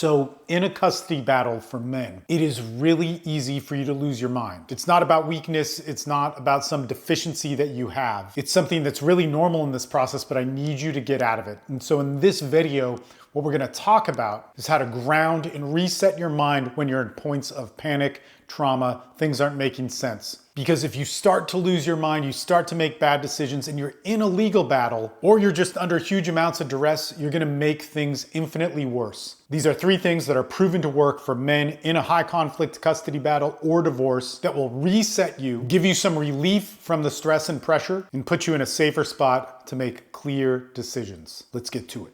So in a custody battle for men, it is really easy for you to lose your mind. It's not about weakness. It's not about some deficiency that you have. It's something that's really normal in this process, but I need you to get out of it. And so in this video, what we're gonna talk about is how to ground and reset your mind when you're in points of panic, trauma, things aren't making sense. Because if you start to lose your mind, you start to make bad decisions, and you're in a legal battle, or you're just under huge amounts of duress, you're gonna make things infinitely worse. These are 3 things that are proven to work for men in a high conflict custody battle or divorce that will reset you, give you some relief from the stress and pressure, and put you in a safer spot to make clear decisions. Let's get to it.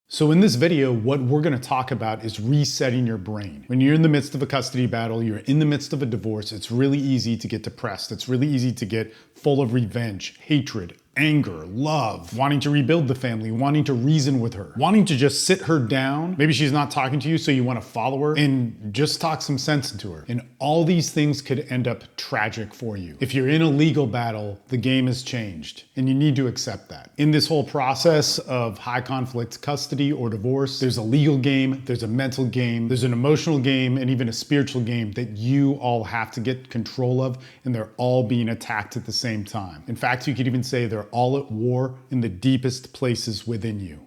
So in this video, what we're gonna talk about is resetting your brain. When you're in the midst of a custody battle, you're in the midst of a divorce, it's really easy to get depressed. It's really easy to get full of revenge, hatred, anger, love, wanting to rebuild the family, wanting to reason with her, wanting to just sit her down. Maybe she's not talking to you, so you want to follow her and just talk some sense into her. And all these things could end up tragic for you. If you're in a legal battle, the game has changed, and you need to accept that. In this whole process of high conflict custody or divorce, there's a legal game, there's a mental game, there's an emotional game, and even a spiritual game that you all have to get control of, and they're all being attacked at the same time. In fact, you could even say they're all at war in the deepest places within you.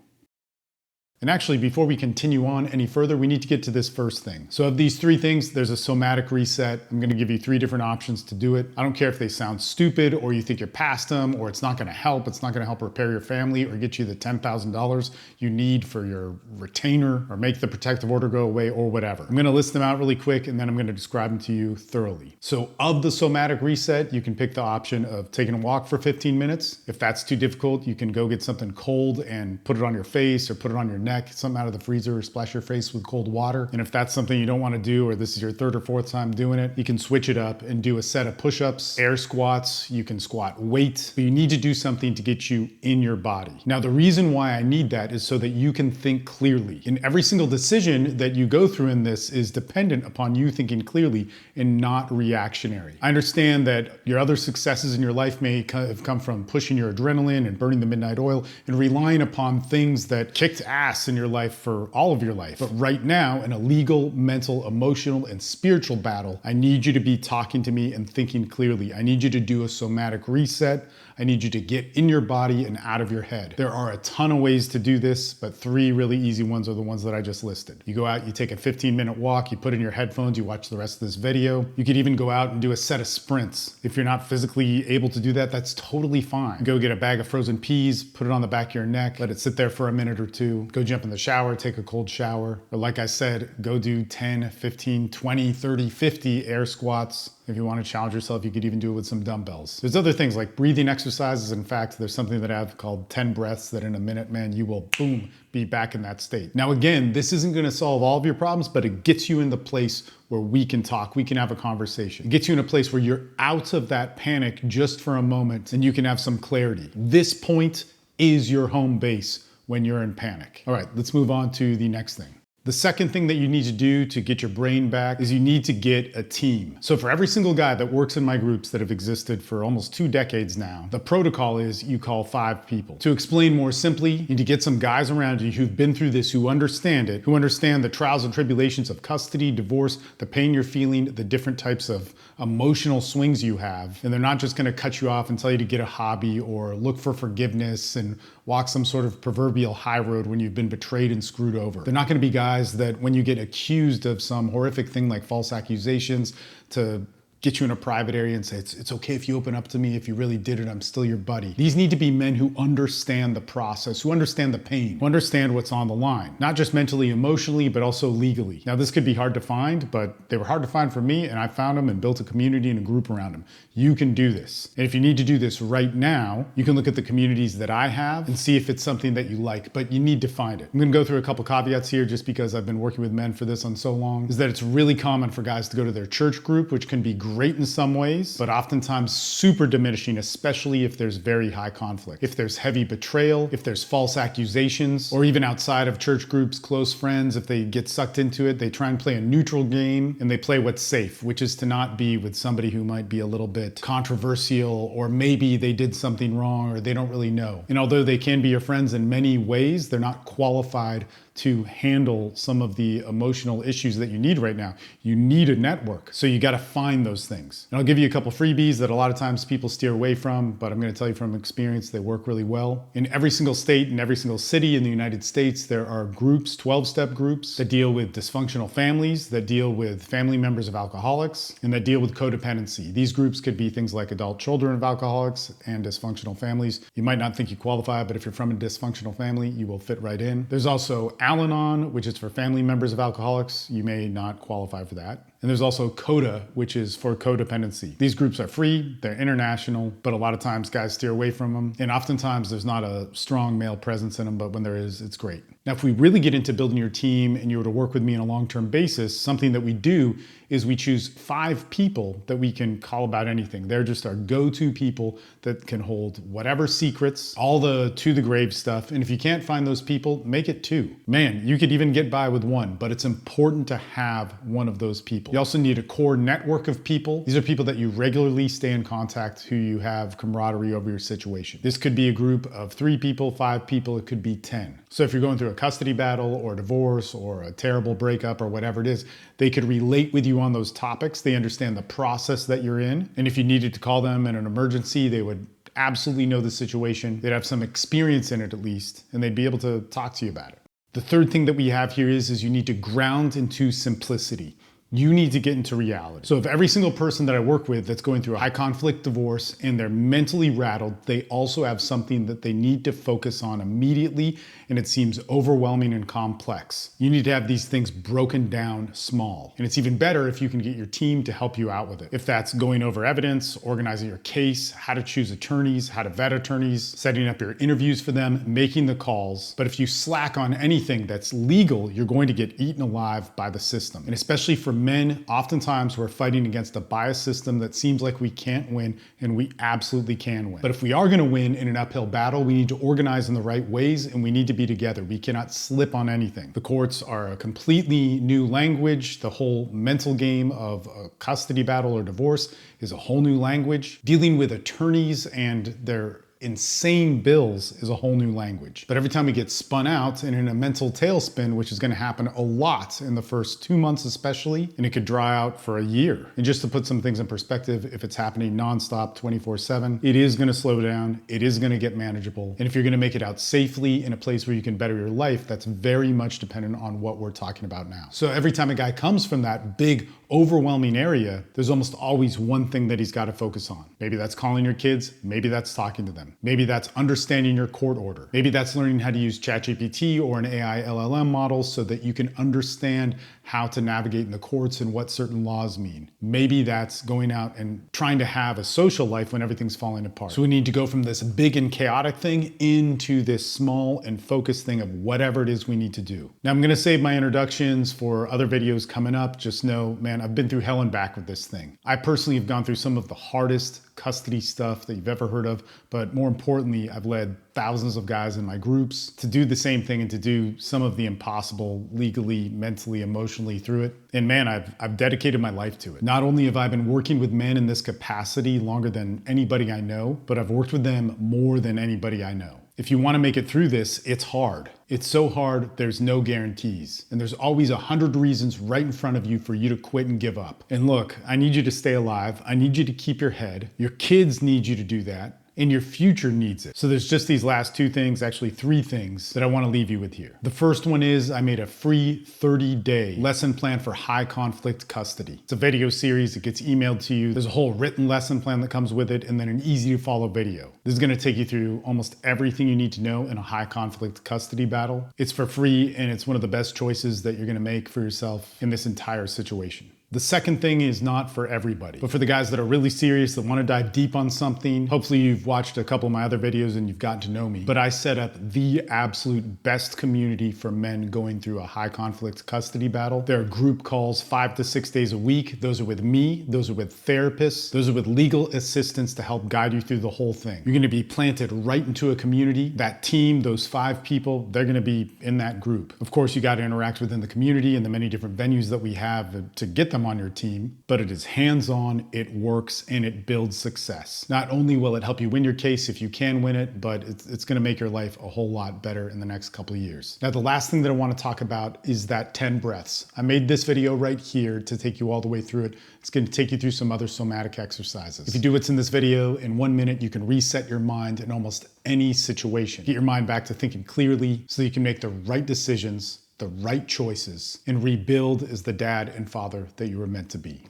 And actually, before we continue on any further, we need to get to this first thing. So of these 3 things, there's a somatic reset. I'm gonna give you 3 different options to do it. I don't care if they sound stupid or you think you're past them or it's not gonna help. It's not gonna help repair your family or get you the $10,000 you need for your retainer or make the protective order go away or whatever. I'm gonna list them out really quick and then I'm gonna describe them to you thoroughly. So of the somatic reset, you can pick the option of taking a walk for 15 minutes. If that's too difficult, you can go get something cold and put it on your face or put it on your neck, something out of the freezer, or splash your face with cold water. And if that's something you don't want to do, or this is your 3rd or 4th time doing it, you can switch it up and do a set of push-ups, air squats, you can squat weight, but you need to do something to get you in your body. Now, the reason why I need that is so that you can think clearly. And every single decision that you go through in this is dependent upon you thinking clearly and not reactionary. I understand that your other successes in your life may have come from pushing your adrenaline and burning the midnight oil and relying upon things that kicked ass in your life for all of your life. But right now, in a legal, mental, emotional, and spiritual battle, I need you to be talking to me and thinking clearly. I need you to do a somatic reset. I need you to get in your body and out of your head. There are a ton of ways to do this, but 3 really easy ones are the ones that I just listed. You go out, you take a 15-minute walk, you put in your headphones, you watch the rest of this video. You could even go out and do a set of sprints. If you're not physically able to do that, that's totally fine. Go get a bag of frozen peas, put it on the back of your neck, let it sit there for a minute or 2. Go jump in the shower, take a cold shower. Or like I said, go do 10, 15, 20, 30, 50 air squats. If you want to challenge yourself, you could even do it with some dumbbells. There's other things like breathing exercises. In fact, there's something that I've called 10 breaths that in a minute, man, you will, boom, be back in that state. Now, again, this isn't going to solve all of your problems, but it gets you in the place where we can talk, we can have a conversation. It gets you in a place where you're out of that panic just for a moment and you can have some clarity. This point is your home base when you're in panic. All right, let's move on to the next thing. The second thing that you need to do to get your brain back is you need to get a team. So for every single guy that works in my groups that have existed for almost 2 decades now, the protocol is you call 5 people. To explain more simply, you need to get some guys around you who've been through this, who understand it, who understand the trials and tribulations of custody, divorce, the pain you're feeling, the different types of emotional swings you have. And they're not just gonna cut you off and tell you to get a hobby or look for forgiveness and walk some sort of proverbial high road when you've been betrayed and screwed over. They're not gonna be guys that when you get accused of some horrific thing like false accusations to get you in a private area and say, it's okay if you open up to me, if you really did it, I'm still your buddy. These need to be men who understand the process, who understand the pain, who understand what's on the line, not just mentally, emotionally, but also legally. Now, this could be hard to find, but they were hard to find for me, and I found them and built a community and a group around them. You can do this. And if you need to do this right now, you can look at the communities that I have and see if it's something that you like, but you need to find it. I'm gonna go through a couple caveats here just because I've been working with men for this on so long, is that it's really common for guys to go to their church group, which can be great in some ways, but oftentimes super diminishing, especially if there's very high conflict. If there's heavy betrayal, if there's false accusations, or even outside of church groups, close friends, if they get sucked into it, they try and play a neutral game and they play what's safe, which is to not be with somebody who might be a little bit controversial, or maybe they did something wrong or they don't really know. And although they can be your friends in many ways, they're not qualified to handle some of the emotional issues that you need right now. You need a network. So you got to find those things. And I'll give you a couple freebies that a lot of times people steer away from, but I'm going to tell you from experience, they work really well. In every single state and every single city in the United States, there are groups, 12-step groups that deal with dysfunctional families, that deal with family members of alcoholics, and that deal with codependency. These groups could be things like adult children of alcoholics and dysfunctional families. You might not think you qualify, but if you're from a dysfunctional family, you will fit right in. There's also Al-Anon, which is for family members of alcoholics. You may not qualify for that. And there's also CODA, which is for codependency. These groups are free, they're international, but a lot of times guys steer away from them. And oftentimes there's not a strong male presence in them, but when there is, it's great. Now, if we really get into building your team and you were to work with me on a long-term basis, something that we do is we choose 5 people that we can call about anything. They're just our go-to people that can hold whatever secrets, all the to the grave stuff. And if you can't find those people, make it 2. Man, you could even get by with 1, but it's important to have one of those people. You also need a core network of people. These are people that you regularly stay in contact, who you have camaraderie over your situation. This could be a group of 3 people, 5 people, it could be 10. So if you're going through a custody battle or divorce or a terrible breakup or whatever it is, they could relate with you on those topics. They understand the process that you're in. And if you needed to call them in an emergency, they would absolutely know the situation. They'd have some experience in it at least, and they'd be able to talk to you about it. The third thing that we have here is you need to ground into simplicity. You need to get into reality. So if every single person that I work with that's going through a high conflict divorce and they're mentally rattled, they also have something that they need to focus on immediately, and it seems overwhelming and complex. You need to have these things broken down small. And it's even better if you can get your team to help you out with it. If that's going over evidence, organizing your case, how to choose attorneys, how to vet attorneys, setting up your interviews for them, making the calls. But if you slack on anything that's legal, you're going to get eaten alive by the system. And especially for men, oftentimes we're fighting against a biased system that seems like we can't win, and we absolutely can win. But if we are gonna win in an uphill battle, we need to organize in the right ways, and we need to be together. We cannot slip on anything. The courts are a completely new language. The whole mental game of a custody battle or divorce is a whole new language. Dealing with attorneys and their insane bills is a whole new language. But every time we get spun out and in a mental tailspin, which is going to happen a lot in the first 2 months especially, and it could dry out for a year. And just to put some things in perspective, if it's happening nonstop 24/7, it is going to slow down, it is going to get manageable. And if you're going to make it out safely in a place where you can better your life, that's very much dependent on what we're talking about now. So every time a guy comes from that big, overwhelming area, there's almost always one thing that he's got to focus on. Maybe that's calling your kids, maybe that's talking to them. Maybe that's understanding your court order. Maybe that's learning how to use ChatGPT or an AI LLM model so that you can understand how to navigate in the courts and what certain laws mean. Maybe that's going out and trying to have a social life when everything's falling apart. So we need to go from this big and chaotic thing into this small and focused thing of whatever it is we need to do. Now I'm gonna save my introductions for other videos coming up. Just know, man, I've been through hell and back with this thing. I personally have gone through some of the hardest custody stuff that you've ever heard of, but more importantly, I've led thousands of guys in my groups to do the same thing and to do some of the impossible legally, mentally, emotionally through it. And man, I've dedicated my life to it. Not only have I been working with men in this capacity longer than anybody I know, but I've worked with them more than anybody I know. If you want to make it through this, it's hard. It's so hard, there's no guarantees. And there's always 100 reasons right in front of you for you to quit and give up. And look, I need you to stay alive. I need you to keep your head. Your kids need you to do that. And your future needs it. So there's just these last 2 things, actually 3 things that I want to leave you with here. The first one is I made a free 30-day lesson plan for high conflict custody. It's a video series that gets emailed to you. There's a whole written lesson plan that comes with it, and then an easy to follow video. This is going to take you through almost everything you need to know in a high conflict custody battle. It's for free, and it's one of the best choices that you're going to make for yourself in this entire situation. The second thing is not for everybody, but for the guys that are really serious, that want to dive deep on something. Hopefully you've watched a couple of my other videos and you've gotten to know me, but I set up the absolute best community for men going through a high conflict custody battle. There are group calls 5 to 6 days a week. Those are with me, those are with therapists, those are with legal assistants to help guide you through the whole thing. You're going to be planted right into a community. That team, those 5 people, they're going to be in that group. Of course, you got to interact within the community and the many different venues that we have to get them them on your team, but it is hands-on, it works, and it builds success. Not only will it help you win your case if you can win it, but it's gonna make your life a whole lot better in the next couple of years. Now, the last thing that I wanna talk about is that 10 breaths. I made this video right here to take you all the way through it. It's gonna take you through some other somatic exercises. If you do what's in this video, in 1 minute, you can reset your mind in almost any situation. Get your mind back to thinking clearly so that you can make the right decisions, the right choices, and rebuild as the dad and father that you were meant to be.